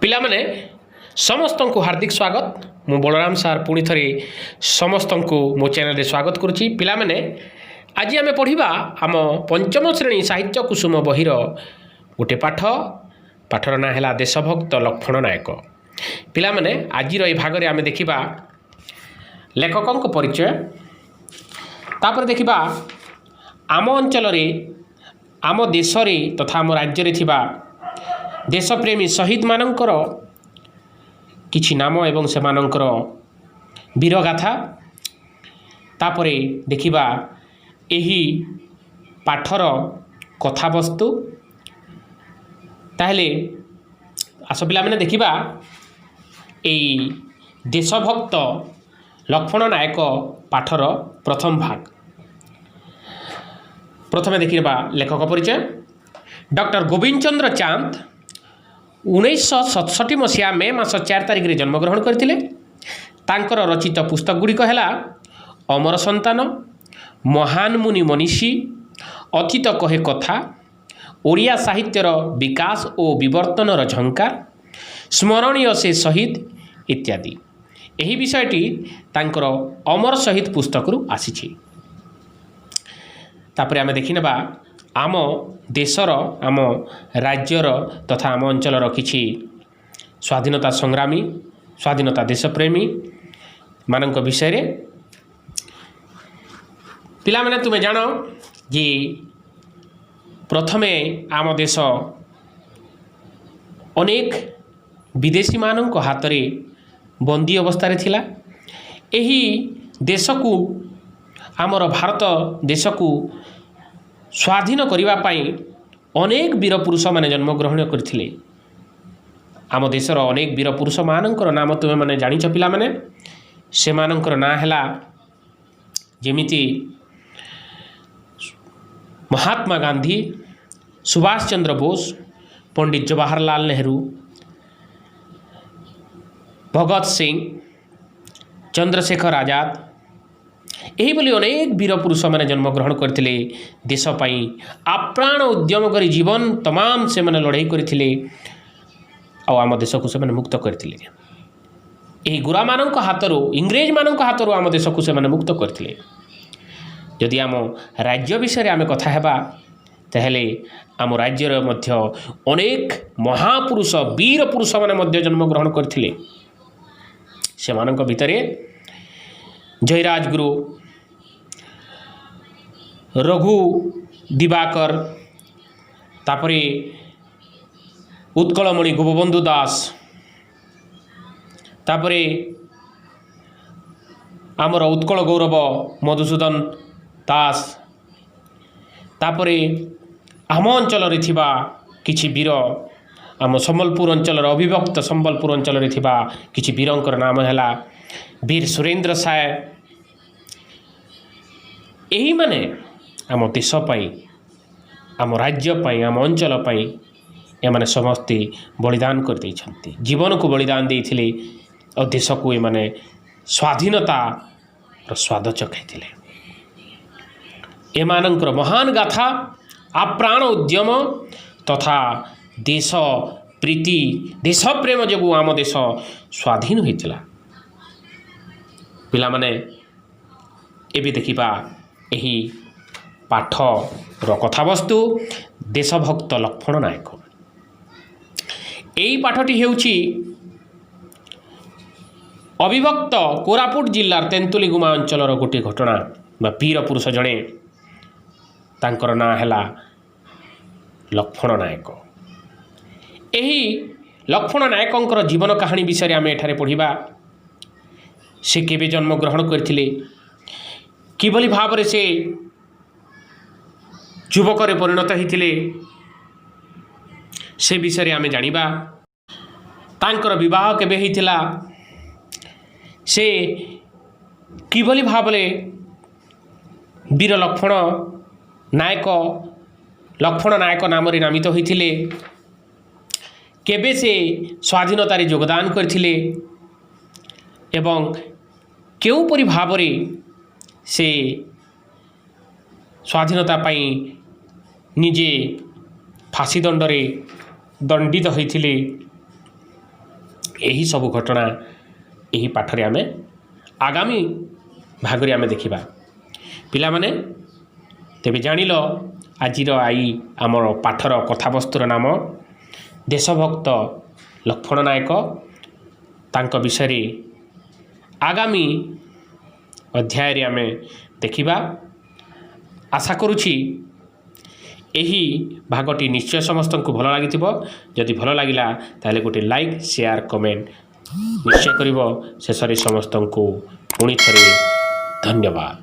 ପିଲାମାନେ ସମସ୍ତଙ୍କୁ ହାର୍ଦ୍ଦିକ ସ୍ୱାଗତ। ମୁଁ ବଳରାମ ସାର୍ ପୁଣି ଥରେ ସମସ୍ତଙ୍କୁ ମୋ ଚ୍ୟାନେଲରେ ସ୍ୱାଗତ କରୁଛି। ପିଲାମାନେ ଆଜି ଆମେ ପଢ଼ିବା ଆମ ପଞ୍ଚମ ଶ୍ରେଣୀ ସାହିତ୍ୟ କୁସୁମ ବହିର ଗୋଟେ ପାଠର ନାଁ ହେଲା ଦେଶଭକ୍ତ ଲକ୍ଷ୍ମଣ ନାୟକ। ପିଲାମାନେ ଆଜିର ଏହି ଭାଗରେ ଆମେ ଦେଖିବା ଲେଖକଙ୍କ ପରିଚୟ, ତାପରେ ଦେଖିବା ଆମ ଅଞ୍ଚଳରେ ଆମ ଦେଶରେ ତଥା ଆମ ରାଜ୍ୟରେ ଥିବା ଦେଶପ୍ରେମୀ ଶହୀଦମାନଙ୍କର କିଛି ନାମ ଏବଂ ସେମାନଙ୍କର ବୀରଗାଥା। ତାପରେ ଦେଖିବା ଏହି ପାଠର କଥାବସ୍ତୁ। ତାହେଲେ ଆସ ପିଲାମାନେ ଦେଖିବା ଏଇ ଦେଶଭକ୍ତ ଲକ୍ଷ୍ମଣ ନାୟକ ପାଠର ପ୍ରଥମ ଭାଗ। ପ୍ରଥମେ ଦେଖିବା ଲେଖକ ପରିଚୟ। ଡକ୍ଟର ଗୋବିନ୍ଦ ଚନ୍ଦ୍ର ଚାନ୍ଦ 1967 ମସିହା ମେ ମାସ 4 ତାରିଖରେ ଜନ୍ମଗ୍ରହଣ କରିଥିଲେ। ତାଙ୍କର ରଚିତ ପୁସ୍ତକ ଗୁଡ଼ିକ ହେଲା ଅମର ସନ୍ତାନ, ମହାନ ମୁନି ମନୀଷୀ, ଅତୀତ କହେ କଥା, ଓଡ଼ିଆ ସାହିତ୍ୟର ବିକାଶ ଓ ବିବର୍ତ୍ତନର ଝଙ୍କାର, ସ୍ମରଣୀୟ ସେ ଶହୀଦ ଇତ୍ୟାଦି। ଏହି ବିଷୟଟି ତାଙ୍କର ଅମର ଶହୀଦ ପୁସ୍ତକରୁ ଆସିଛି। ତାପରେ ଆମେ ଦେଖିନେବା ଆମ ଦେଶର, ଆମ ରାଜ୍ୟର ତଥା ଆମ ଅଞ୍ଚଳର କିଛି ସ୍ୱାଧୀନତା ସଂଗ୍ରାମୀ, ସ୍ୱାଧୀନତା ଦେଶପ୍ରେମୀ ମାନଙ୍କ ବିଷୟରେ। ପିଲାମାନେ ତୁମେ ଜାଣ ଯେ ପ୍ରଥମେ ଆମ ଦେଶ ଅନେକ ବିଦେଶୀମାନଙ୍କ ହାତରେ ବନ୍ଦୀ ଅବସ୍ଥାରେ ଥିଲା। ଏହି ଦେଶକୁ, ଆମର ଭାରତ ଦେଶକୁ ସ୍ୱାଧୀନ କରିବା ପାଇଁ ଅନେକ ବୀର ପୁରୁଷମାନେ ଜନ୍ମଗ୍ରହଣ କରିଥିଲେ। ଆମ ଦେଶର ଅନେକ ବୀର ପୁରୁଷମାନଙ୍କର ନାମ ତୁମେମାନେ ଜାଣିଛ ପିଲାମାନେ। ସେମାନଙ୍କର ନାଁ ହେଲା ଯେମିତି ମହାତ୍ମା ଗାନ୍ଧୀ, ସୁଭାଷ ଚନ୍ଦ୍ର ବୋଷ, ପଣ୍ଡିତ ଜବାହରଲାଲ ନେହେରୁ, ଭଗତ ସିଂ, ଚନ୍ଦ୍ରଶେଖର ଆଜାଦ, ଏହିଭଳି ଅନେକ ବୀର ପୁରୁଷମାନେ ଜନ୍ମଗ୍ରହଣ କରିଥିଲେ। ଦେଶ ପାଇଁ ଆପ୍ରାଣ ଉଦ୍ୟମ କରି ଜୀବନ ତମାମ ସେମାନେ ଲଢ଼େଇ କରିଥିଲେ ଆଉ ଆମ ଦେଶକୁ ସେମାନେ ମୁକ୍ତ କରିଥିଲେ। ଏହି ଗୁରାମାନଙ୍କ ହାତରୁ, ଇଂରେଜମାନଙ୍କ ହାତରୁ ଆମ ଦେଶକୁ ସେମାନେ ମୁକ୍ତ କରିଥିଲେ। ଯଦି ଆମ ରାଜ୍ୟ ବିଷୟରେ ଆମେ କଥା ହେବା, ତାହେଲେ ଆମ ରାଜ୍ୟରେ ମଧ୍ୟ ଅନେକ ମହାପୁରୁଷ, ବୀର ପୁରୁଷମାନେ ମଧ୍ୟ ଜନ୍ମଗ୍ରହଣ କରିଥିଲେ। ସେମାନଙ୍କ ଭିତରେ ଜୟୀରାଜଗୁରୁ, ରଘୁ ଦିବାକର, ତାପରେ ଉତ୍କଳମଣି ଗୋପବନ୍ଧୁ ଦାସ, ତାପରେ ଆମର ଉତ୍କଳ ଗୌରବ ମଧୁସୂଦନ ଦାସ, ତାପରେ ଆମ ଅଞ୍ଚଳରେ ଥିବା କିଛି ବୀର, ଆମ ସମ୍ବଲପୁର ଅଞ୍ଚଳର ଅବିଭକ୍ତ ସମ୍ବଲପୁର ଅଞ୍ଚଳରେ ଥିବା କିଛି ବୀରଙ୍କର ନାମ ହେଲା ବୀର ସୁରେନ୍ଦ୍ର ସାଏ। ଏହିମାନେ ଆମ ଦେଶ ପାଇଁ, ଆମ ରାଜ୍ୟ ପାଇଁ, ଆମ ଅଞ୍ଚଳ ପାଇଁ ଏମାନେ ସମସ୍ତେ ବଳିଦାନ କରିଦେଇଛନ୍ତି, ଜୀବନକୁ ବଳିଦାନ ଦେଇଥିଲେ ଆଉ ଦେଶକୁ ଏମାନେ ସ୍ୱାଧୀନତାର ସ୍ୱାଦ ଚଖାଇଥିଲେ। ଏମାନଙ୍କର ମହାନ ଗାଥା, ଆପ୍ରାଣ ଉଦ୍ୟମ ତଥା ଦେଶ ପ୍ରୀତି, ଦେଶପ୍ରେମ ଯୋଗୁଁ ଆମ ଦେଶ ସ୍ୱାଧୀନ ହୋଇଥିଲା। ପିଲାମାନେ ଏବେ ଦେଖିବା ଏହି ପାଠର କଥାବସ୍ତୁ ଦେଶଭକ୍ତ ଲକ୍ଷ୍ମଣ ନାୟକ। ଏହି ପାଠଟି ହେଉଛି ଅବିଭକ୍ତ କୋରାପୁଟ ଜିଲ୍ଲାର ତେନ୍ତୁଲିଗୁମା ଅଞ୍ଚଳର ଗୋଟିଏ ଘଟଣା ବା ବୀର ପୁରୁଷ ଜଣେ, ତାଙ୍କର ନାଁ ହେଲା ଲକ୍ଷ୍ମଣ ନାୟକ। ଏହି ଲକ୍ଷ୍ମଣ ନାୟକଙ୍କର ଜୀବନ କାହାଣୀ ବିଷୟରେ ଆମେ ଏଠାରେ ପଢ଼ିବା। ସେ କେବେ ଜନ୍ମଗ୍ରହଣ କରିଥିଲେ, କିଭଳି ଭାବରେ ସେ ଯୁବକରେ ପରିଣତ ହୋଇଥିଲେ, ସେ ବିଷୟରେ ଆମେ ଜାଣିବା। ତାଙ୍କର ବିବାହ କେବେ ହୋଇଥିଲା, ସେ କିଭଳି ଭାବରେ ବୀର ଲକ୍ଷ୍ମଣ ନାୟକ ନାମରେ ନାମିତ ହୋଇଥିଲେ, କେବେ ସେ ସ୍ୱାଧୀନତାରେ ଯୋଗଦାନ କରିଥିଲେ ଏବଂ କେଉଁପରି ଭାବରେ ସେ ସ୍ୱାଧୀନତା ପାଇଁ ନିଜେ ଫାଶୀ ଦଣ୍ଡରେ ଦଣ୍ଡିତ ହୋଇଥିଲେ, ଏହି ସବୁ ଘଟଣା ଏହି ପାଠରେ ଆମେ ଆଗାମୀ ଭାଗରେ ଆମେ ଦେଖିବା। ପିଲାମାନେ ତେବେ ଜାଣିଲ ଆଜିର ଆମର ପାଠର କଥାବସ୍ତୁର ନାମ ଦେଶଭକ୍ତ ଲକ୍ଷ୍ମଣ ନାୟକ। ତାଙ୍କ ବିଷୟରେ ଆଗାମୀ ଅଧ୍ୟାୟରେ ଆମେ ଦେଖିବା। ଆଶା କରୁଛି ଏହି ଭାଗଟି ନିଶ୍ଚୟ ସମସ୍ତଙ୍କୁ ଭଲ ଲାଗିଥିବ। ଯଦି ଭଲ ଲାଗିଲା ତାହେଲେ ଗୋଟେ ଲାଇକ୍, ସେୟାର, କମେଣ୍ଟ ନିଶ୍ଚୟ କରିବ। ଶେଷରେ ସମସ୍ତଙ୍କୁ ପୁଣି ଥରେ ଧନ୍ୟବାଦ।